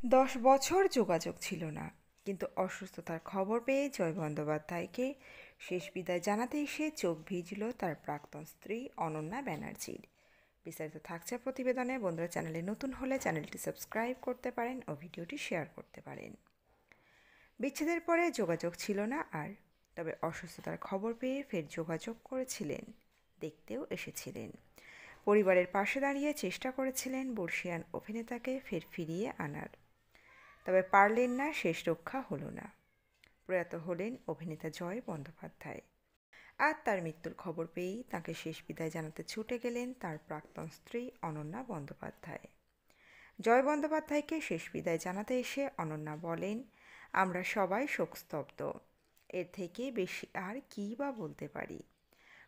10 বছর যোগাযোগ ছিল না, কিন্তু অসুস্থতার খবর পেয়ে জয় বন্দ্যোপাধ্যায়কে শেষ বিদায় জানাতে এসে চোখ ভিজল তার প্রাক্তন স্ত্রী অনন্যা ব্যানার্জির। বিস্তারিত থাকছে প্রতিবেদনে। বন্ধুরা, চ্যানেলে নতুন হলে চ্যানেলটি সাবস্ক্রাইব করতে পারেন ও ভিডিওটি শেয়ার করতে পারেন। বিচ্ছেদের পরে যোগাযোগ ছিল না আর, তবে অসুস্থতার খবর পেয়ে ফের যোগাযোগ করেছিলেন, দেখতেও এসেছিলেন। পরিবারের পাশে দাঁড়িয়ে চেষ্টা করেছিলেন বর্ষিয়ান অভিনেতাকে ফের ফিরিয়ে আনার, তবে পারলেন না, শেষ রক্ষা হলো না। প্রয়াত হলেন অভিনেতা জয় বন্দ্যোপাধ্যায়। আর তার মৃত্যুর খবর পেয়েই তাকে শেষ বিদায় জানাতে ছুটে গেলেন তার প্রাক্তন স্ত্রী অনন্যা বন্দ্যোপাধ্যায়। জয় বন্দ্যোপাধ্যায়কে শেষ বিদায় জানাতে এসে অনন্যা বলেন, আমরা সবাই শোকস্তব্ধ, এর থেকে বেশি আর কী বা বলতে পারি।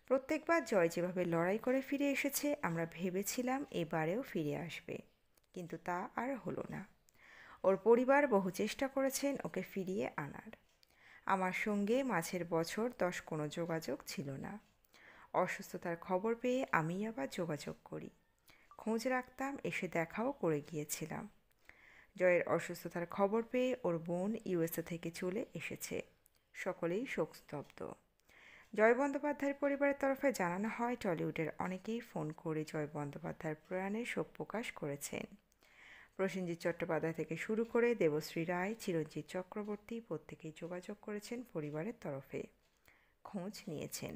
প্রত্যেকবার জয় যেভাবে লড়াই করে ফিরে এসেছে, আমরা ভেবেছিলাম এবারেও ফিরে আসবে, কিন্তু তা আর হলো না। ওর পরিবার বহু চেষ্টা করেছেন ওকে ফিরিয়ে আনার। আমার সঙ্গে মাঝের বছর 10 কোনো যোগাযোগ ছিল না। অসুস্থতার খবর পেয়ে আমি আবার যোগাযোগ করি, খোঁজ রাখতাম, এসে দেখাও করে গিয়েছিলাম। জয়ের অসুস্থতার খবর পেয়ে ওর বোন ইউএসএ থেকে চলে এসেছে। সকলেই শোকস্তব্ধ। জয় বন্দ্যোপাধ্যায়ের পরিবারের তরফে জানানো হয়, টলিউডের অনেকেই ফোন করে জয় বন্দ্যোপাধ্যায়ের প্রয়াণে শোক প্রকাশ করেছেন। প্রসেনজিৎ চট্টোপাধ্যায় থেকে শুরু করে দেবশ্রী রায়, চিরঞ্জিত চক্রবর্তী প্রত্যেকেই যোগাযোগ করেছেন পরিবারের তরফে, খোঁজ নিয়েছেন।